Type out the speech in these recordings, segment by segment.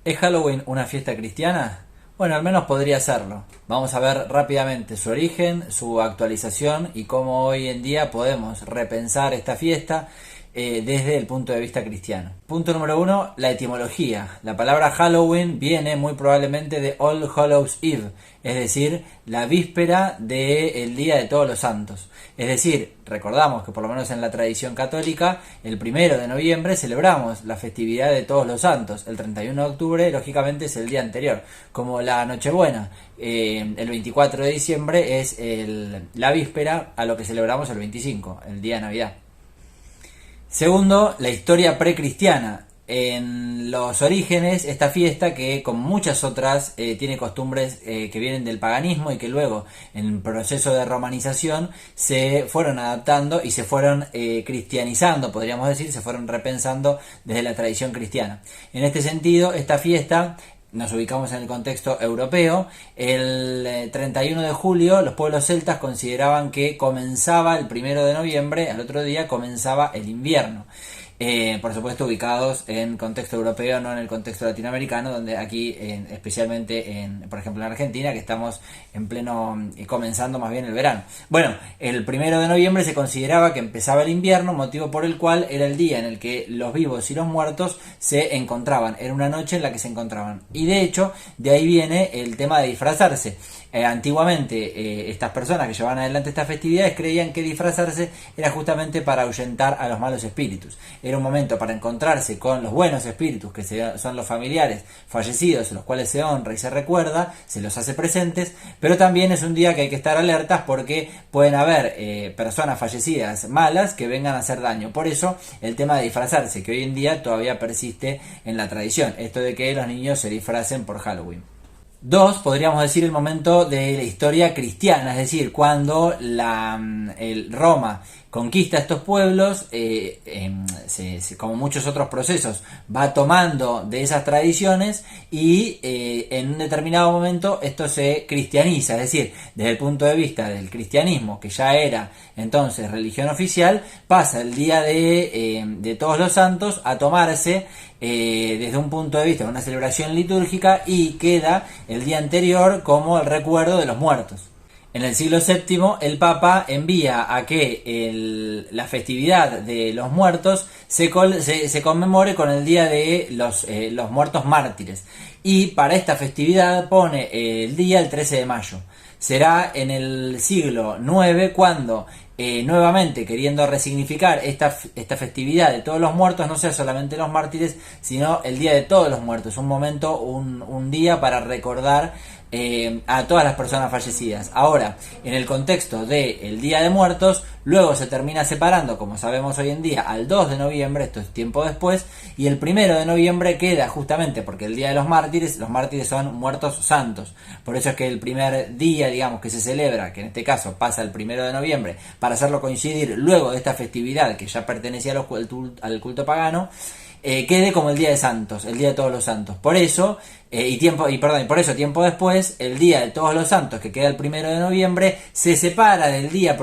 ¿Es Halloween una fiesta cristiana? Bueno, al menos podría serlo. Vamos a ver rápidamente su origen, su actualización y cómo hoy en día podemos repensar esta fiesta desde el punto de vista cristiano. Punto número uno, la etimología. La palabra Halloween viene muy probablemente de All Hallows Eve, es decir, la víspera del Día de Todos los Santos. Es decir, recordamos que por lo menos en la tradición católica, el 1 de noviembre celebramos la festividad de Todos los Santos. El 31 de octubre, lógicamente, es el día anterior. Como la Nochebuena, el 24 de diciembre es la víspera a lo que celebramos el 25, el día de Navidad. Segundo, la historia precristiana. En los orígenes, esta fiesta, que como muchas otras tiene costumbres que vienen del paganismo y que luego en el proceso de romanización se fueron adaptando y se fueron cristianizando, podríamos decir, se fueron repensando desde la tradición cristiana. En este sentido, esta fiesta, nos ubicamos en el contexto europeo, el 31 de julio los pueblos celtas consideraban que comenzaba el 1 de noviembre, al otro día comenzaba el invierno. Por supuesto ubicados en contexto europeo, no en el contexto latinoamericano, donde aquí, especialmente por ejemplo en Argentina, que estamos en pleno, comenzando más bien el verano. Bueno, el 1 de noviembre se consideraba que empezaba el invierno, motivo por el cual era el día en el que los vivos y los muertos se encontraban, era una noche en la que se encontraban. Y de hecho, de ahí viene el tema de disfrazarse. Antiguamente estas personas que llevaban adelante estas festividades creían que disfrazarse era justamente para ahuyentar a los malos espíritus. Era un momento para encontrarse con los buenos espíritus, que son los familiares fallecidos, los cuales se honra y se recuerda, se los hace presentes, pero también es un día que hay que estar alertas porque pueden haber personas fallecidas malas que vengan a hacer daño. Por eso el tema de disfrazarse, que hoy en día todavía persiste en la tradición, esto de que los niños se disfracen por Halloween. Dos, podríamos decir el momento de la historia cristiana, es decir, cuando Roma conquista estos pueblos, como muchos otros procesos, va tomando de esas tradiciones y en un determinado momento esto se cristianiza, es decir, desde el punto de vista del cristianismo, que ya era entonces religión oficial, pasa el día de Todos los Santos a tomarse desde un punto de vista de una celebración litúrgica y queda el día anterior como el recuerdo de los muertos. En el siglo VII el Papa envía a que la festividad de los muertos se conmemore con el día de los muertos mártires, y para esta festividad pone el día el 13 de mayo. Será en el siglo IX cuando nuevamente, queriendo resignificar esta festividad de todos los muertos, no sea solamente los mártires, sino el día de todos los muertos, un momento, un día para recordar a todas las personas fallecidas. Ahora, en el contexto del Día de Muertos, luego se termina separando, como sabemos hoy en día, al 2 de noviembre, esto es tiempo después, y el 1 de noviembre queda justamente porque el Día de los mártires son muertos santos. Por eso es que el primer día, digamos, que se celebra, que en este caso pasa el 1 de noviembre, para hacerlo coincidir luego de esta festividad que ya pertenecía al culto pagano, quede como el Día de Santos, el Día de Todos los Santos. Por eso, por eso tiempo después, el Día de Todos los Santos, que queda el 1 de noviembre, se separa del día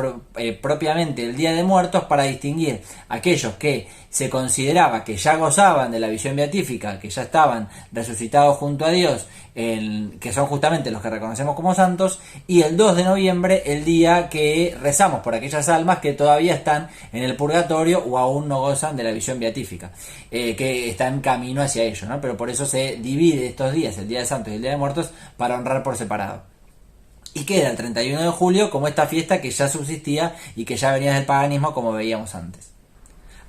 propiamente el Día de Muertos, para distinguir aquellos que se consideraba que ya gozaban de la visión beatífica, que ya estaban resucitados junto a Dios, que son justamente los que reconocemos como santos, y el 2 de noviembre, el día que rezamos por aquellas almas que todavía están en el purgatorio o aún no gozan de la visión beatífica, que están en camino hacia ello, ¿no? Pero por eso se divide estos días, el Día de Santos y el Día de Muertos, para honrar por separado. Y queda el 31 de julio como esta fiesta que ya subsistía y que ya venía del paganismo, como veíamos antes.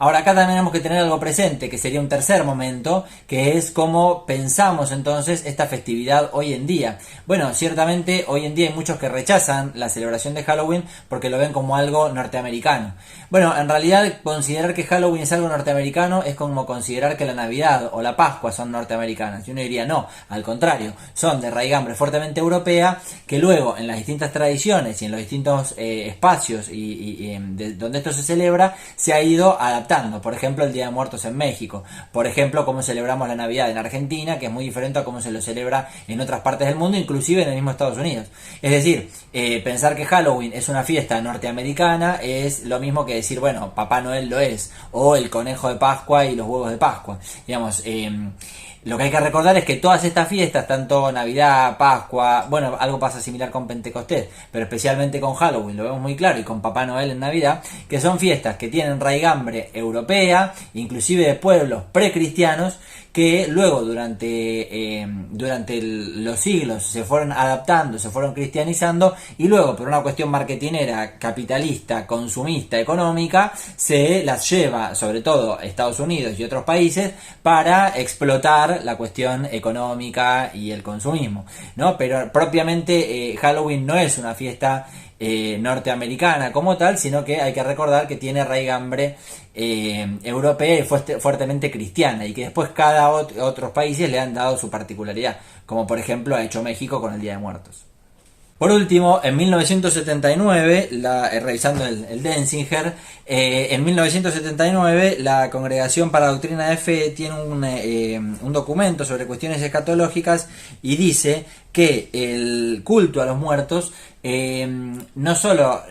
Ahora acá también tenemos que tener algo presente, que sería un tercer momento, que es cómo pensamos entonces esta festividad hoy en día. Bueno, ciertamente hoy en día hay muchos que rechazan la celebración de Halloween porque lo ven como algo norteamericano. Bueno, en realidad considerar que Halloween es algo norteamericano es como considerar que la Navidad o la Pascua son norteamericanas. Y uno diría no, al contrario, son de raigambre fuertemente europea, que luego en las distintas tradiciones y en los distintos espacios donde esto se celebra, se ha ido adaptando. Por ejemplo, el Día de Muertos en México, por ejemplo, cómo celebramos la Navidad en Argentina, que es muy diferente a cómo se lo celebra en otras partes del mundo, inclusive en el mismo Estados Unidos. Es decir, pensar que Halloween es una fiesta norteamericana es lo mismo que decir, bueno, Papá Noel lo es, o el conejo de Pascua y los huevos de Pascua. Digamos, Lo que hay que recordar es que todas estas fiestas, tanto Navidad, Pascua, bueno, algo pasa similar con Pentecostés, pero especialmente con Halloween, lo vemos muy claro, y con Papá Noel en Navidad, que son fiestas que tienen raigambre europea, inclusive de pueblos precristianos, que luego durante los siglos se fueron adaptando, se fueron cristianizando, y luego por una cuestión marketinera, capitalista, consumista, económica, se las lleva, sobre todo Estados Unidos y otros países, para explotar la cuestión económica y el consumismo, ¿no? Pero propiamente Halloween no es una fiesta norteamericana como tal, sino que hay que recordar que tiene raigambre europea y fuertemente cristiana, y que después cada otros países le han dado su particularidad, como por ejemplo ha hecho México con el Día de Muertos. Por último, en 1979, revisando el Denzinger, en 1979 la Congregación para la Doctrina de Fe tiene un documento sobre cuestiones escatológicas, y dice que el culto a los muertos no solo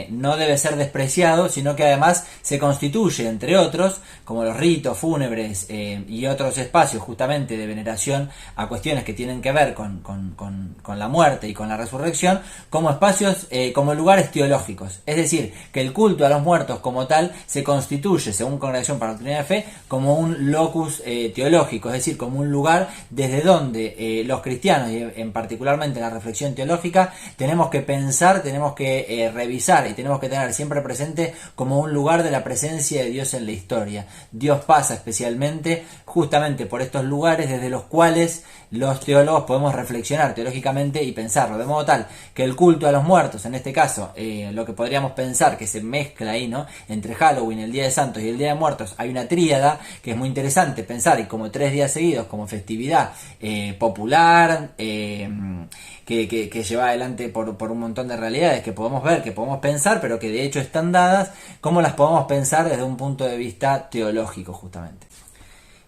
no debe ser despreciado, sino que además se constituye, entre otros, como los ritos fúnebres y otros espacios justamente de veneración a cuestiones que tienen que ver con la muerte y con la resurrección, como espacios, como lugares teológicos. Es decir, que el culto a los muertos como tal se constituye, según Congregación para la Doctrina de Fe, como un locus teológico, es decir, como un lugar desde donde los cristianos, y en particularmente la reflexión teológica, tenemos que pensar, tenemos que revisar y tenemos que tener siempre presente como un lugar de la presencia de Dios en la historia. Dios pasa especialmente justamente por estos lugares desde los cuales los teólogos podemos reflexionar teológicamente y pensarlo, de modo tal que el culto a los muertos, en este caso, lo que podríamos pensar que se mezcla ahí, ¿no?, entre Halloween, el Día de Santos y el Día de Muertos, hay una tríada que es muy interesante pensar, y como 3 días seguidos como festividad popular, que lleva adelante por un montón de realidades que podemos ver, que podemos pensar, pero que de hecho están dadas, cómo las podemos pensar desde un punto de vista teológico justamente.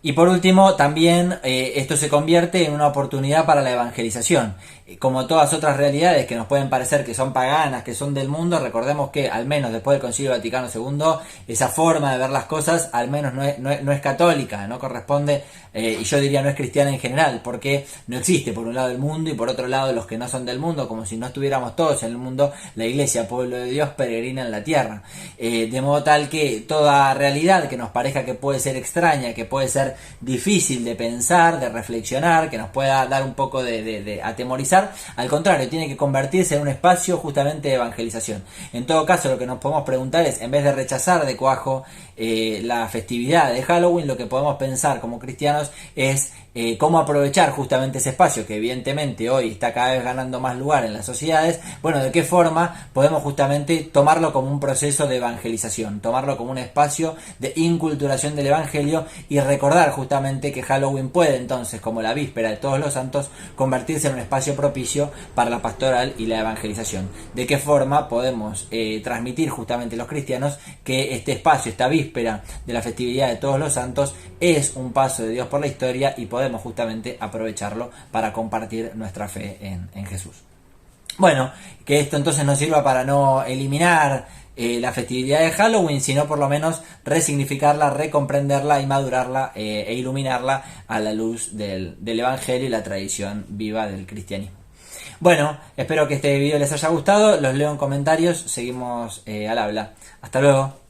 Y por último, también esto se convierte en una oportunidad para la evangelización. Como todas otras realidades que nos pueden parecer que son paganas, que son del mundo, recordemos que al menos después del Concilio Vaticano II, esa forma de ver las cosas al menos no es católica, no corresponde, y yo diría no es cristiana en general, porque no existe por un lado el mundo y por otro lado los que no son del mundo, como si no estuviéramos todos en el mundo, la Iglesia, pueblo de Dios, peregrina en la tierra. De modo tal que toda realidad que nos parezca que puede ser extraña, que puede ser difícil de pensar, de reflexionar, que nos pueda dar un poco de atemorizar, al contrario, tiene que convertirse en un espacio justamente de evangelización. En todo caso, lo que nos podemos preguntar es, en vez de rechazar de cuajo la festividad de Halloween, lo que podemos pensar como cristianos es cómo aprovechar justamente ese espacio que evidentemente hoy está cada vez ganando más lugar en las sociedades. Bueno, de qué forma podemos justamente tomarlo como un proceso de evangelización, tomarlo como un espacio de inculturación del evangelio, y recordar justamente que Halloween puede entonces, como la víspera de Todos los Santos, convertirse en un espacio propicio para la pastoral y la evangelización. De qué forma podemos transmitir justamente los cristianos que este espacio, esta víspera de la festividad de Todos los Santos, es un paso de Dios por la historia, y podemos justamente aprovecharlo para compartir nuestra fe en Jesús. Bueno, que esto entonces nos sirva para no eliminar la festividad de Halloween, sino por lo menos resignificarla, recomprenderla y madurarla e iluminarla a la luz del Evangelio y la tradición viva del cristianismo. Bueno, espero que este video les haya gustado, los leo en comentarios, seguimos al habla. Hasta luego.